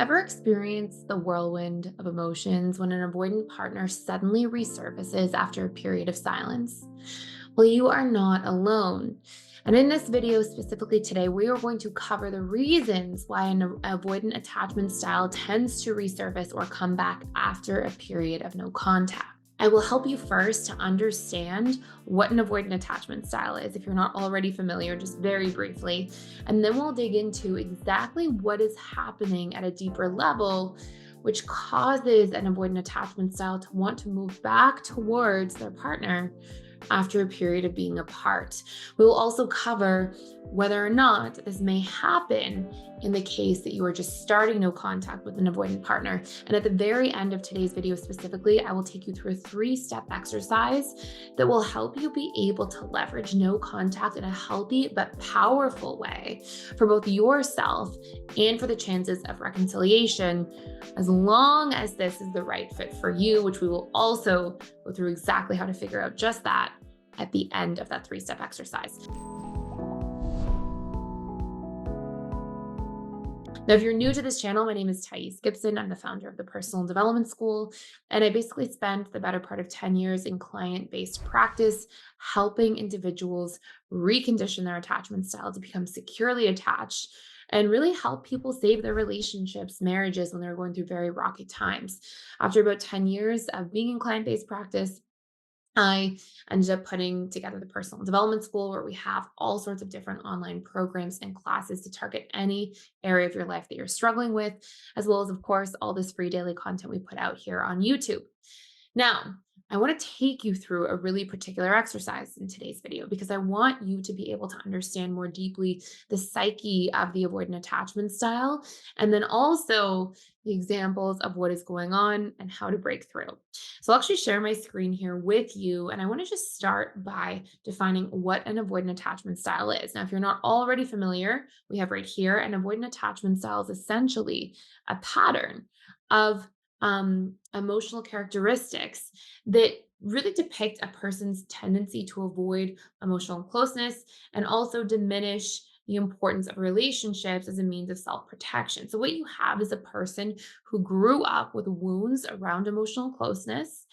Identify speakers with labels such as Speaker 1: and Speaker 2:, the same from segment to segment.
Speaker 1: Ever experience the whirlwind of emotions when an avoidant partner suddenly resurfaces after a period of silence? Well, you are not alone. And in this video, specifically today, we are going to cover the reasons why an avoidant attachment style tends to resurface or come back after a period of no contact. I will help you first to understand what an avoidant attachment style is, if you're not already familiar, just very briefly. And then we'll dig into exactly what is happening at a deeper level, which causes an avoidant attachment style to want to move back towards their partner after a period of being apart. We will also cover whether or not this may happen in the case that you are just starting no contact with an avoidant partner. And at the very end of today's video specifically, I will take you through a 3-step exercise that will help you be able to leverage no contact in a healthy but powerful way for both yourself and for the chances of reconciliation, as long as this is the right fit for you, which we will also go through exactly how to figure out just that at the end of that 3-step exercise. Now, if you're new to this channel, my name is Gibson. I'm the founder of the Personal Development School, and I basically spent the better part of 10 years in client-based practice, helping individuals recondition their attachment style to become securely attached and really help people save their relationships, marriages when they're going through very rocky times. After about 10 years of being in client-based practice, I ended up putting together the Personal Development School, where we have all sorts of different online programs and classes to target any area of your life that you're struggling with, as well as, of course, all this free daily content we put out here on YouTube. Now, I want to take you through a really particular exercise in today's video because I want you to be able to understand more deeply the psyche of the avoidant attachment style, and then also the examples of what is going on and how to break through. So I'll actually share my screen here with you, and I want to just start by defining what an avoidant attachment style is. Now, if you're not already familiar, we have right here an avoidant attachment style is essentially a pattern of emotional characteristics that really depict a person's tendency to avoid emotional closeness and also diminish the importance of relationships as a means of self-protection. So what you have is a person who grew up with wounds around emotional closeness.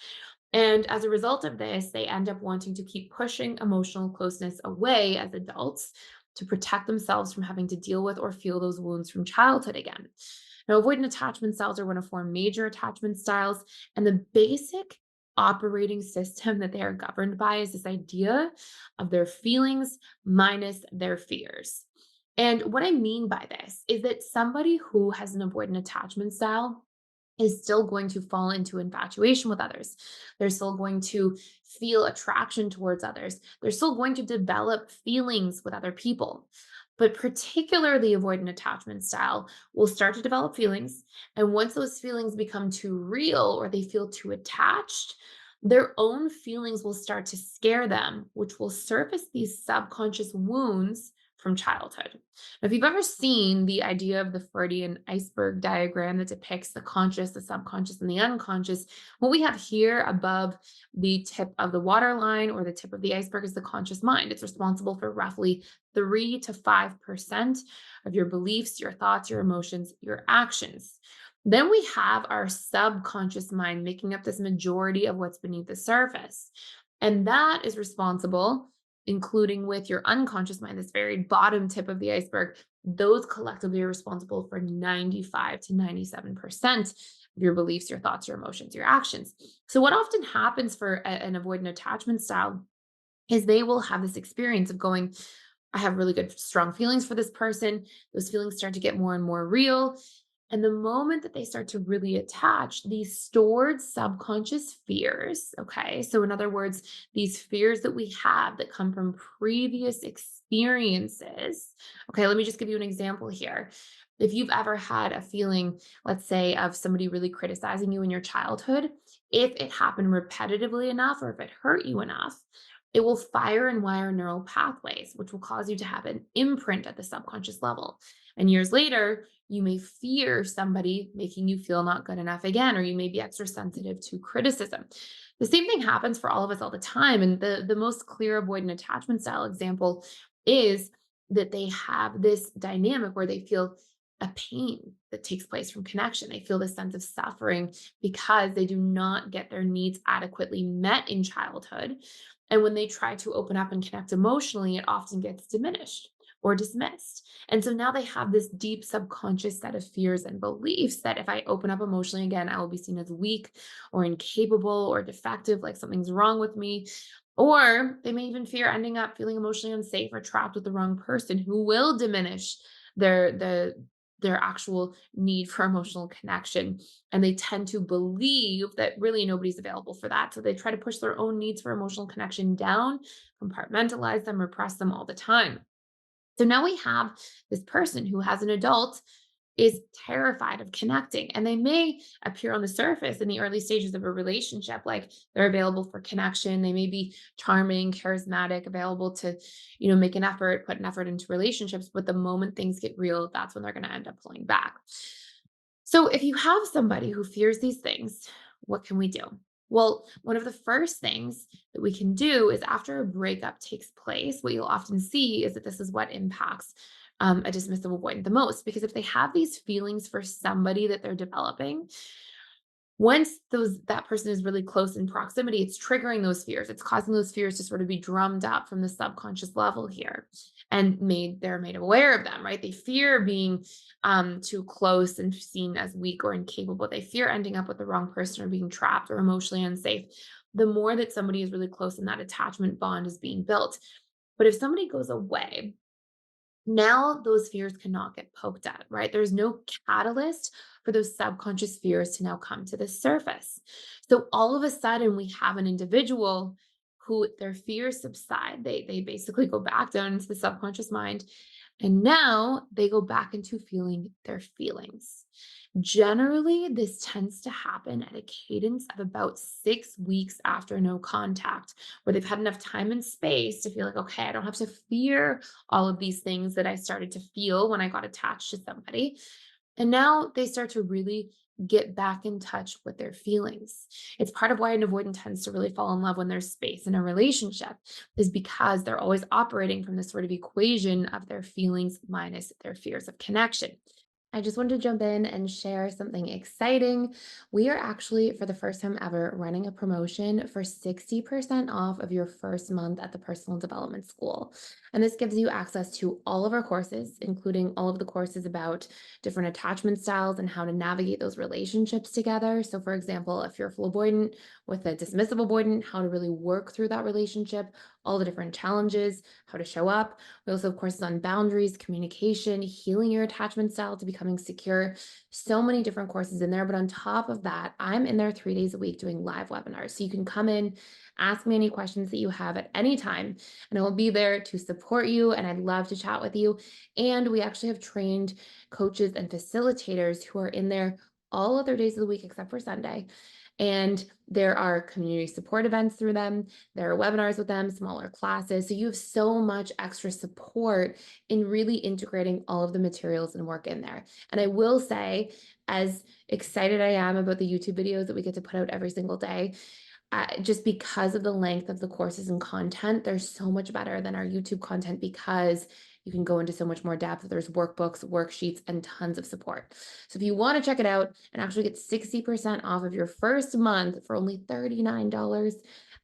Speaker 1: And as a result of this, they end up wanting to keep pushing emotional closeness away as adults to protect themselves from having to deal with or feel those wounds from childhood again. Now, avoidant attachment styles are one of 4 major attachment styles, and the basic operating system that they are governed by is this idea of their feelings minus their fears. And what I mean by this is that somebody who has an avoidant attachment style is still going to fall into infatuation with others. They're still going to feel attraction towards others. They're still going to develop feelings with other people. But particularly avoidant attachment style will start to develop feelings. And once those feelings become too real or they feel too attached, their own feelings will start to scare them, which will surface these subconscious wounds from childhood. Now, if you've ever seen the idea of the Freudian iceberg diagram that depicts the conscious, the subconscious, and the unconscious, what we have here above the tip of the waterline or the tip of the iceberg is the conscious mind. It's responsible for roughly 3 to 5% of your beliefs, your thoughts, your emotions, your actions. Then we have our subconscious mind making up this majority of what's beneath the surface. And that is responsible, including with your unconscious mind, this very bottom tip of the iceberg, those collectively are responsible for 95 to 97% of your beliefs, your thoughts, your emotions, your actions. So, what often happens for an avoidant attachment style is they will have this experience of going, I have really good, strong feelings for this person. Those feelings start to get more and more real. And the moment that they start to really attach these stored subconscious fears, okay, so in other words, these fears that we have that come from previous experiences, okay, let me just give you an example here. If you've ever had a feeling, let's say, of somebody really criticizing you in your childhood, if it happened repetitively enough or if it hurt you enough, it will fire and wire neural pathways, which will cause you to have an imprint at the subconscious level. And years later, you may fear somebody making you feel not good enough again, or you may be extra sensitive to criticism. The same thing happens for all of us all the time. And the most clear avoidant attachment style example is that they have this dynamic where they feel a pain that takes place from connection. They feel this sense of suffering because they do not get their needs adequately met in childhood. And when they try to open up and connect emotionally, it often gets diminished or dismissed. And so now they have this deep subconscious set of fears and beliefs that if I open up emotionally again, I will be seen as weak or incapable or defective, like something's wrong with me. Or they may even fear ending up feeling emotionally unsafe or trapped with the wrong person who will diminish their actual need for emotional connection. And they tend to believe that really nobody's available for that. So they try to push their own needs for emotional connection down, compartmentalize them, repress them all the time. So now we have this person who, has an adult, is terrified of connecting, and they may appear on the surface in the early stages of a relationship like they're available for connection. They may be charming, charismatic, available to, make an effort, put an effort into relationships, but the moment things get real, that's when they're going to end up pulling back. So, if you have somebody who fears these things, what can we do? Well, one of the first things that we can do is, after a breakup takes place, what you'll often see is that this is what impacts a dismissive avoidant the most. Because if they have these feelings for somebody that they're developing, once that person is really close in proximity, it's triggering those fears. It's causing those fears to sort of be drummed up from the subconscious level here, and they're made aware of them, right? They fear being too close and seen as weak or incapable. They fear ending up with the wrong person or being trapped or emotionally unsafe. The more that somebody is really close and that attachment bond is being built. But if somebody goes away, now those fears cannot get poked at, right? There's no catalyst for those subconscious fears to now come to the surface. So all of a sudden, we have an individual who their fears subside. They basically go back down into the subconscious mind, and now they go back into feeling their feelings. Generally, this tends to happen at a cadence of about 6 weeks after no contact, where they've had enough time and space to feel like, okay, I don't have to fear all of these things that I started to feel when I got attached to somebody. And now they start to really get back in touch with their feelings. It's part of why an avoidant tends to really fall in love when there's space in a relationship, is because they're always operating from this sort of equation of their feelings minus their fears of connection. I just wanted to jump in and share something exciting. We are actually, for the first time ever, running a promotion for 60% off of your first month at the Personal Development School. And this gives you access to all of our courses, including all of the courses about different attachment styles and how to navigate those relationships together. So, for example, if you're a full avoidant with a dismissive avoidant, how to really work through that relationship, all the different challenges, how to show up. We also have courses on boundaries, communication, healing your attachment style to becoming secure. So many different courses in there. But on top of that, I'm in there 3 days a week doing live webinars. So you can come in, ask me any questions that you have at any time, and I will be there to support you. And I'd love to chat with you. And we actually have trained coaches and facilitators who are in there all other days of the week except for Sunday. And there are community support events through them. There are webinars with them, smaller classes. So you have so much extra support in really integrating all of the materials and work in there. And I will say, as excited I am about the YouTube videos that we get to put out every single day, just because of the length of the courses and content, they're so much better than our YouTube content because you can go into so much more depth. There's workbooks, worksheets, and tons of support. So if you want to check it out and actually get 60% off of your first month for only $39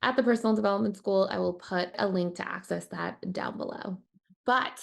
Speaker 1: at the Personal Development School, I will put a link to access that down below. But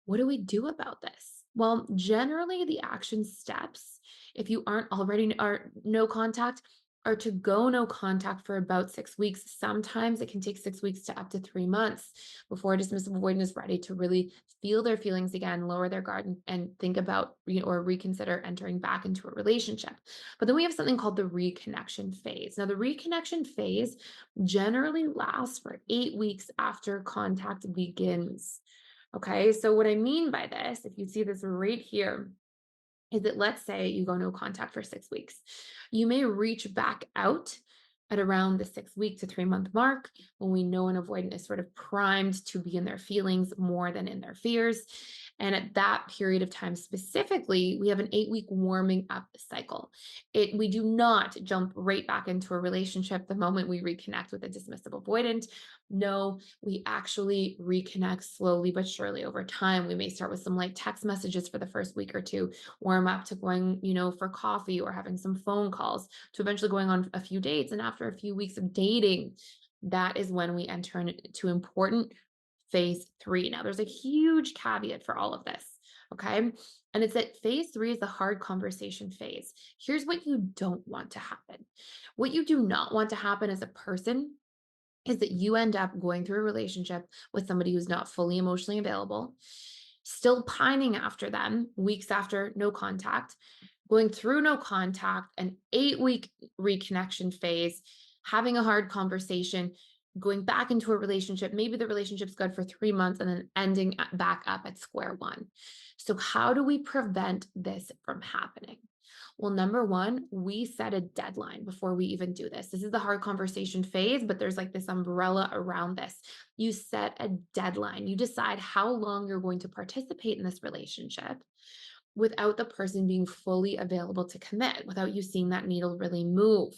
Speaker 1: what do we do about this? Well, generally, the action steps, if you aren't already are no contact, are to go no contact for about 6 weeks. Sometimes it can take 6 weeks to up to 3 months before a dismissive avoidant is ready to really feel their feelings again, lower their guard, and think about, or reconsider entering back into a relationship. But then we have something called the reconnection phase. Now, the reconnection phase generally lasts for 8 weeks after contact begins. Okay, so what I mean by this, if you see this right here, is that, let's say you go no contact for 6 weeks. You may reach back out at around the 6 week to 3 month mark, when we know an avoidant is sort of primed to be in their feelings more than in their fears. And at that period of time specifically, we have an 8-week warming up cycle. We do not jump right back into a relationship the moment we reconnect with a dismissive avoidant. No, we actually reconnect slowly but surely over time. We may start with some light text messages for the first week or two, warm up to going, for coffee or having some phone calls, to eventually going on a few dates. And after a few weeks of dating, that is when we enter into important phase 3. Now, there's a huge caveat for all of this. Okay. And it's that phase 3 is the hard conversation phase. Here's what you don't want to happen. What you do not want to happen as a person is that you end up going through a relationship with somebody who's not fully emotionally available, still pining after them weeks after no contact, going through no contact, an 8-week reconnection phase, having a hard conversation, going back into a relationship. Maybe the relationship's good for 3 months and then ending back up at square one. So, how do we prevent this from happening? Well, number one, we set a deadline before we even do this. This is the hard conversation phase, but there's like this umbrella around this. You set a deadline. You decide how long you're going to participate in this relationship without the person being fully available to commit, without you seeing that needle really move.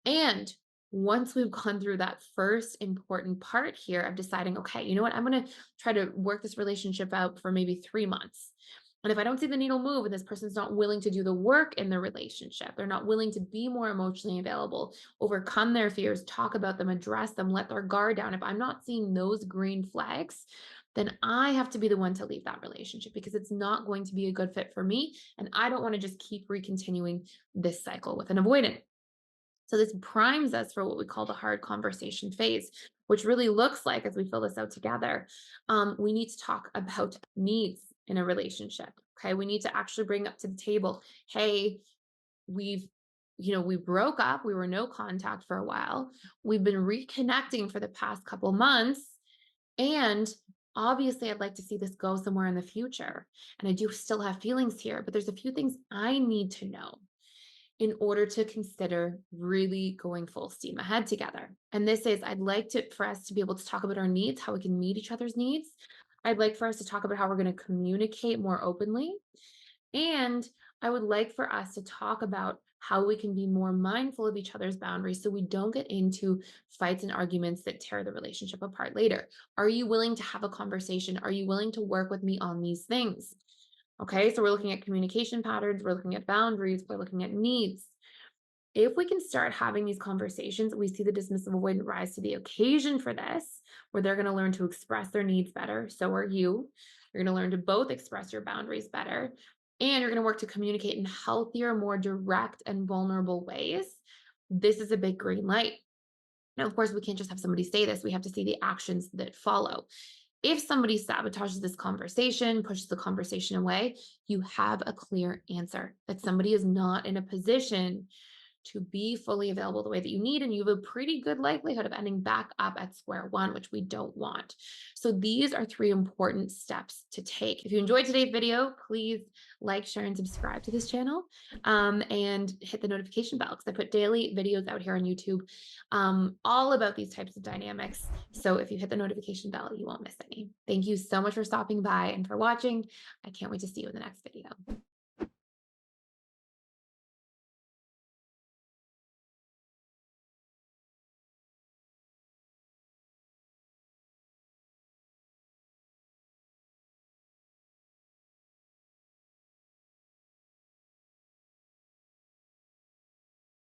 Speaker 1: And once we've gone through that first important part here of deciding, okay, you know what, I'm going to try to work this relationship out for maybe 3 months. And if I don't see the needle move and this person's not willing to do the work in the relationship, they're not willing to be more emotionally available, overcome their fears, talk about them, address them, let their guard down. If I'm not seeing those green flags, then I have to be the one to leave that relationship because it's not going to be a good fit for me. And I don't want to just keep recontinuing this cycle with an avoidant. So this primes us for what we call the hard conversation phase, which really looks like, as we fill this out together, we need to talk about needs in a relationship. Okay, we need to actually bring up to the table, hey, we've we broke up, we were no contact for a while, we've been reconnecting for the past couple months, and obviously I'd like to see this go somewhere in the future, and I do still have feelings here, but there's a few things I need to know in order to consider really going full steam ahead together. And this is, I'd like for us to be able to talk about our needs, how we can meet each other's needs. I'd like for us to talk about how we're going to communicate more openly. And I would like for us to talk about how we can be more mindful of each other's boundaries so we don't get into fights and arguments that tear the relationship apart later. Are you willing to have a conversation? Are you willing to work with me on these things? Okay, so we're looking at communication patterns, we're looking at boundaries, we're looking at needs. If we can start having these conversations, we see the dismissive avoidant rise to the occasion for this, where they're going to learn to express their needs better. So are you. You're going to learn to both express your boundaries better, and you're going to work to communicate in healthier, more direct and vulnerable ways. This is a big green light. Now, of course, we can't just have somebody say this. We have to see the actions that follow. If somebody sabotages this conversation, pushes the conversation away, you have a clear answer that somebody is not in a position to be fully available the way that you need, and you have a pretty good likelihood of ending back up at square one, which we don't want. So these are 3 important steps to take. If you enjoyed today's video, please like, share, and subscribe to this channel, and hit the notification bell because I put daily videos out here on YouTube, all about these types of dynamics. So if you hit the notification bell, you won't miss any. Thank you so much for stopping by and for watching. I can't wait to see you in the next video.